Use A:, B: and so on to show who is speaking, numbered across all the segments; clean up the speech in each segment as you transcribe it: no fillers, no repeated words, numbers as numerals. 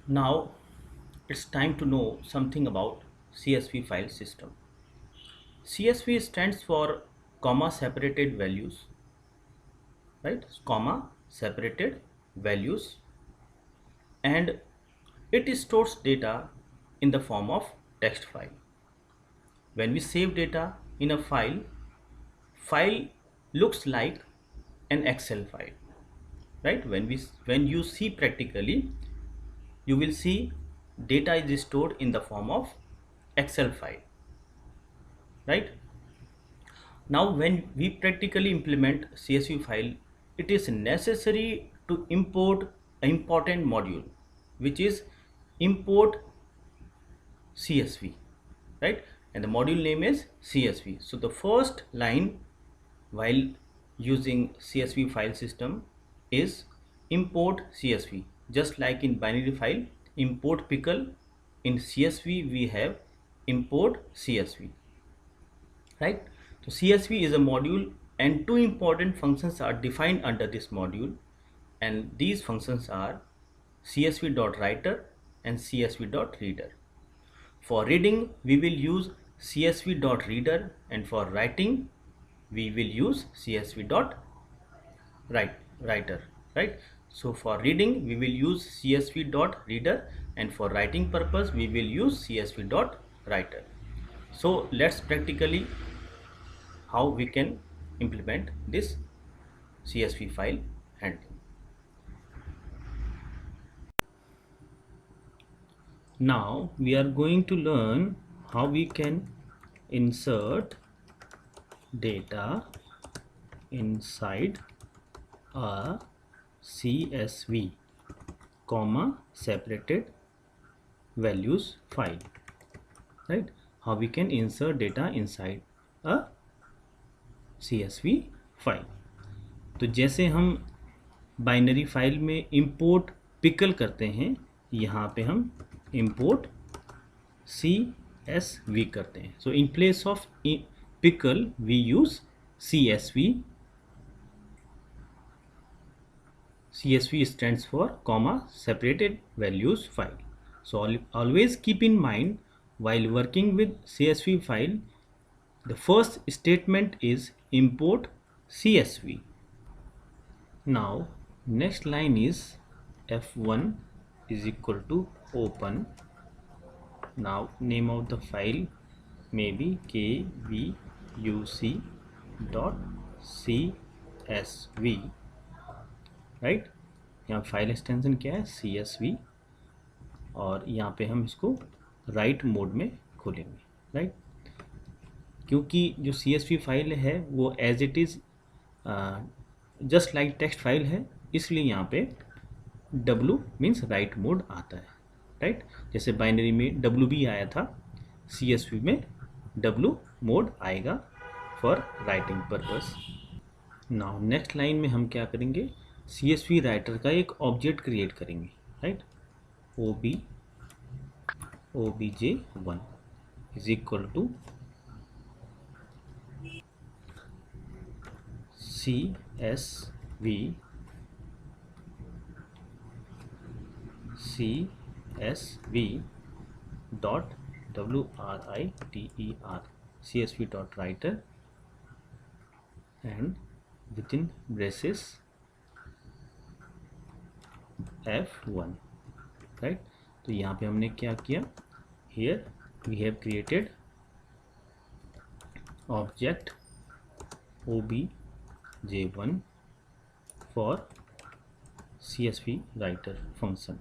A: Now it's time to know something about CSV file system. CSV stands for comma separated values, right? Comma separated values, and it stores data in the form of text file. When we save data in a file looks like an Excel file, right? When you see practically, you will see data is stored in the form of Excel file, right? Now when we practically implement CSV file, it is necessary to import an important module, which is import CSV, right? And the module name is CSV. So the first line while using CSV file system is import CSV. Just like in binary file import pickle, in CSV we have import CSV, right? So CSV is a module and two important functions are defined under this module, and these functions are csv.writer and csv.reader. For reading we will use csv.reader, and for writing we will use csv.writer, right? So for reading we will use csv.reader, and for writing purpose we will use csv.writer. So let's practically how we can implement this CSV file handling. Now we are going to learn how we can insert data inside a CSV comma separated values file, right? How we can insert data inside a CSV file. तो जैसे हम binary file में import pickle करते हैं, यहाँ पे हम import CSV करते हैं. So in place of pickle we use CSV. CSV stands for comma separated values file. So always keep in mind while working with CSV file, the first statement is import CSV. Now next line is F1 is equal to open. Now name of the file may be kvbuc.csv, right. यहाँ file extension क्या है CSV, और यहाँ पे हम इसको right mode में खोलेंगे, राइट. क्योंकि जो CSV फाइल है वो as it is just like text file है, इसलिए यहाँ पे W मीन्स राइट मोड आता है, राइट. जैसे बाइनरी में WB आया था, CSV में W मोड आएगा for writing purpose. Now next line में हम क्या करेंगे, CSV राइटर का एक ऑब्जेक्ट क्रिएट करेंगे, right. obj1 is equal to CSV dot WRITER CSV dot writer and within braces F1, right. तो यहाँ पे हमने क्या किया, here we have created object obj1 for CSV writer function.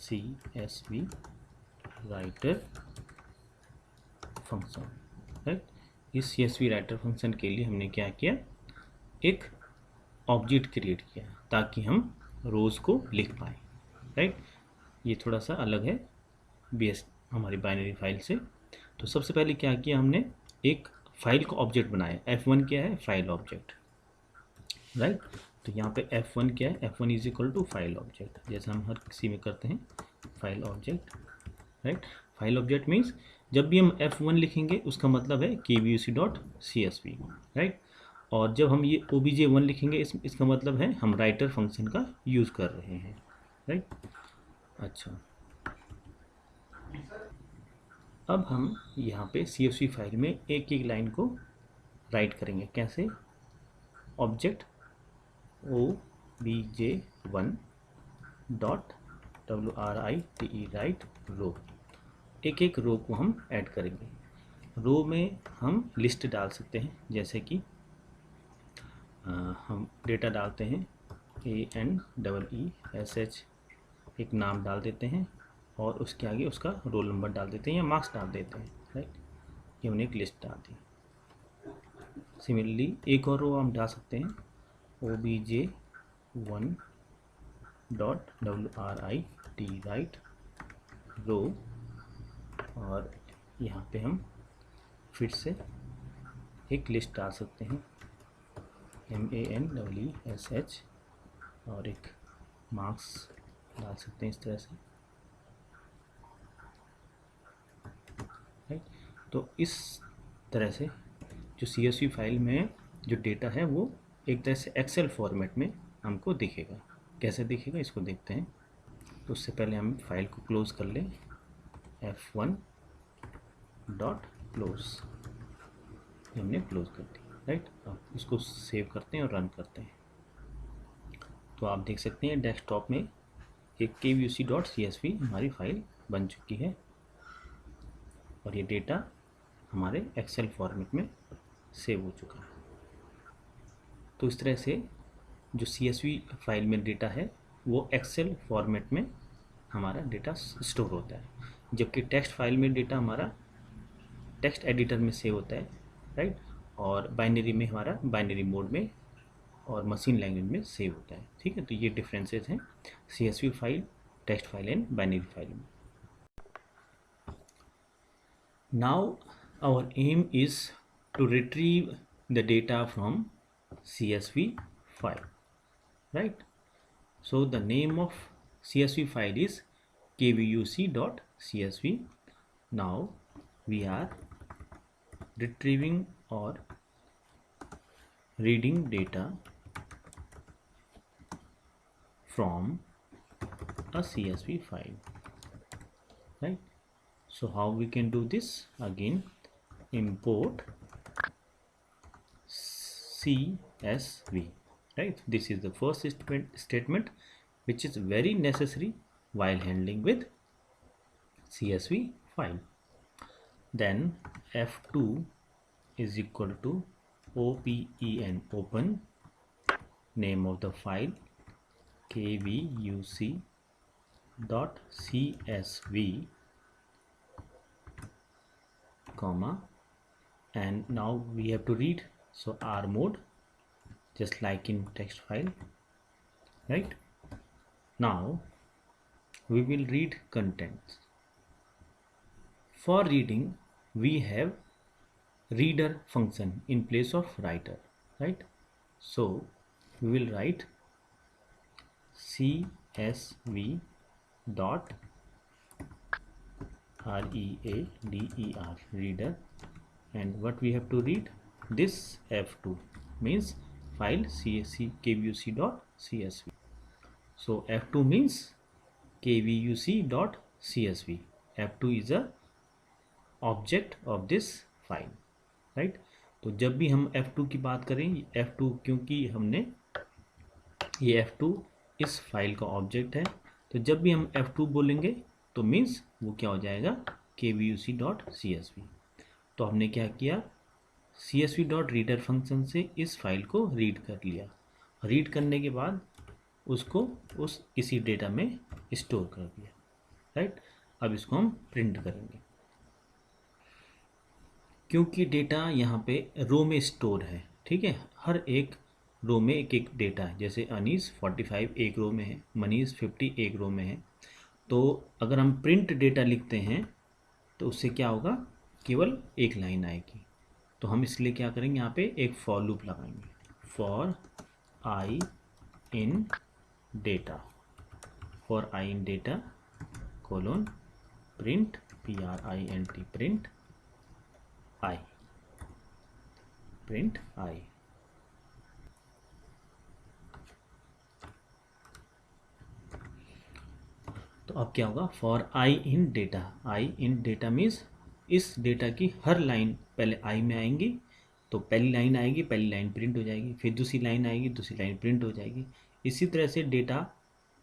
A: CSV writer function, right. इस CSV writer function के लिए हमने क्या किया, एक ऑब्जेक्ट क्रिएट किया ताकि हम रोज़ को लिख पाएँ, राइट. ये थोड़ा सा अलग है बेस हमारी बाइनरी फाइल से. तो सबसे पहले क्या किया, हमने एक फाइल का ऑब्जेक्ट बनाया. F1 क्या है, फाइल ऑब्जेक्ट, राइट. तो यहाँ पे F1 क्या है, F1 is equal to file object, जैसे हम हर किसी में करते हैं file object, right. File object means जब भी हम F1 लिखेंगे उसका मतलब है kvbuc.csv, राइट. और जब हम ये obj1 लिखेंगे इसका मतलब है हम राइटर फंक्शन का यूज़ कर रहे हैं, राइट. अच्छा, अब हम यहाँ पे CSV फाइल में एक एक लाइन को राइट करेंगे। कैसे? Object obj1 dot WRITE write row, एक एक रो को हम ऐड करेंगे। रो में हम लिस्ट डाल सकते हैं, जैसे कि हम डेटा डालते हैं ANEESH, एक नाम डाल देते हैं और उसके आगे उसका रोल नंबर डाल देते हैं या मार्क्स डाल देते हैं, राइट। ये हमने एक लिस्ट डाल दी। सिमिलरली एक और रो हम डाल सकते हैं obj1 डॉट WRIT राइट रो, और यहाँ पे हम फिर से एक लिस्ट डाल सकते हैं MANEESH और एक मार्क्स डाल सकते हैं इस तरह से, राइट। तो इस तरह से जो CSV फाइल में जो डेटा है वो एक तरह से एक्सेल फॉर्मेट में हमको दिखेगा। कैसे दिखेगा इसको देखते हैं। तो उससे पहले हम फाइल को क्लोज कर लें, F1 डॉट क्लोज, हमने क्लोज कर दी, राइट। अब इसको सेव करते हैं और रन करते हैं। तो आप देख सकते हैं डेस्कटॉप में एक kvc.csv हमारी फाइल बन चुकी है और ये डेटा हमारे एक्सेल फॉर्मेट में सेव हो चुका है। तो इस तरह से जो CSV फाइल में डेटा है वो एक्सेल फॉर्मेट में हमारा डेटा स्टोर होता है, जबकि टेक्स्ट फाइल में डेटा हमारा टेक्स्ट एडिटर में सेव होता है, राइट। और बाइनरी में हमारा बाइनरी मोड में और मशीन लैंग्वेज में सेव होता है, ठीक है। तो ये डिफरेंसेस हैं CSV file, text file and binary file में। Now our aim is to retrieve the data from CSV file, right? So the name of CSV file is kvuc.csv. Now we are retrieving or reading data from a CSV file, right? So how we can do this? Again, import CSV, right? This is the first statement which is very necessary while handling with CSV file. Then F2 is equal to OPEN, open, name of the file kvuc.csv, comma, and now we have to read, so R mode, just like in text file, right. Now we will read contents. For reading we have reader function in place of writer, right. So we will write CSV dot READER, reader, and what we have to read, this F2 means file kvuc.csv. So F2 means kvuc.csv. F2 is a object of this file, right. तो जब भी हम F2 की बात करें, F2 क्योंकि हमने ये F2 इस फाइल का ऑब्जेक्ट है, तो जब भी हम F2 बोलेंगे तो मीन्स वो क्या हो जाएगा, kvuc.csv। तो हमने क्या किया, csv.reader फंक्शन से इस फाइल को रीड कर लिया, रीड करने के बाद उसको इसी डेटा में स्टोर कर दिया, राइट। अब इसको हम प्रिंट करेंगे, क्योंकि डेटा यहाँ पे रो में स्टोर है, ठीक है। हर एक रो में एक एक डेटा है, जैसे अनीस 45 एक रो में है, मनीष 50 एक रो में है। तो अगर हम प्रिंट डेटा लिखते हैं तो उससे क्या होगा, केवल एक लाइन आएगी। तो हम इसलिए क्या करेंगे, यहाँ पे एक फॉर लूप लगाएंगे, for i in data, for i in data colon print PRINT, print i, print i. तो तो अब क्या होगा, for i in data, i in data means इस डेटा की हर लाइन पहले आई में आएंगी, तो पहली लाइन आएगी, पहली लाइन प्रिंट हो जाएगी, फिर दूसरी लाइन आएगी, दूसरी लाइन प्रिंट हो जाएगी। इसी तरह से डेटा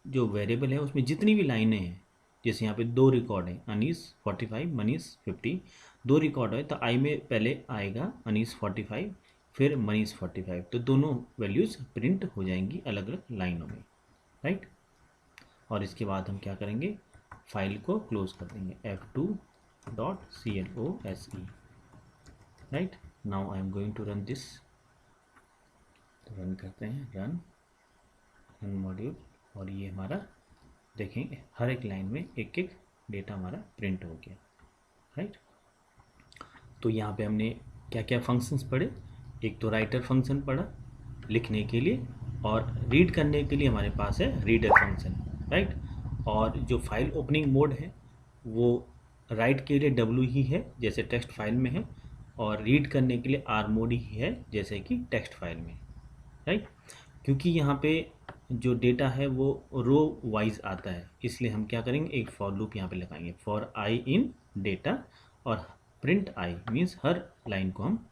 A: जो वेरिएबल है उसमें जितनी भी लाइनें हैं, जैसे यहाँ पे 2 रिकॉर्ड है, अनीस 45 मनीष 50, 2 रिकॉर्ड है तो आई में पहले आएगा अनीस 45 फिर मनीष 45, तो दोनों वैल्यूज़ प्रिंट हो जाएंगी अलग अलग लाइनों में, राइट। और इसके बाद हम क्या करेंगे, फाइल को क्लोज कर देंगे, f2.close, right. Now I am going to run this, तो रन करते हैं, रन मॉड्यूल, और ये हमारा देखेंगे हर एक लाइन में एक एक डेटा हमारा प्रिंट हो गया, राइट। तो यहाँ पे हमने क्या क्या फंक्शंस पढ़े, एक तो राइटर फंक्शन पढ़ा लिखने के लिए, और रीड करने के लिए हमारे पास है रीडर फंक्शन, राइट। और जो फाइल ओपनिंग मोड है वो राइट के लिए W ही है जैसे टेक्स्ट फाइल में है, और रीड करने के लिए R मोड ही है जैसे कि टेक्स्ट फाइल में, राइट। क्योंकि यहाँ पे जो डेटा है वो रो वाइज आता है, इसलिए हम क्या करेंगे, एक फॉर लूप यहाँ पे लगाएंगे, फॉर आई इन डेटा, और print I means her line को हम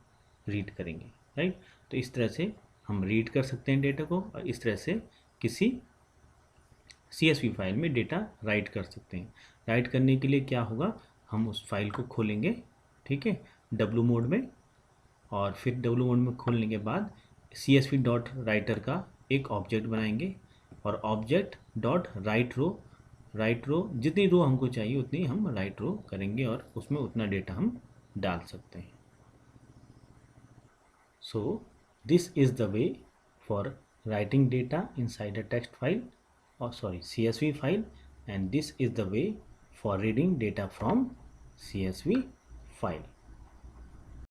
A: रीड करेंगे, राइट। तो इस तरह से हम रीड कर सकते हैं डेटा को, और इस तरह से किसी CSV फाइल में डेटा राइट कर सकते हैं। राइट करने के लिए क्या होगा, हम उस फाइल को खोलेंगे, ठीक है, W मोड में, और फिर W मोड में खोलने के बाद CSV डॉट राइटर का एक ऑब्जेक्ट बनाएंगे, और ऑब्जेक्ट डॉट राइट रो जितनी रो हमको चाहिए उतनी हम राइट रो करेंगे, और उसमें उतना डेटा हम डाल सकते हैं। So this is the way for writing data inside a text file, or sorry CSV file, and this is the way for reading data from CSV file.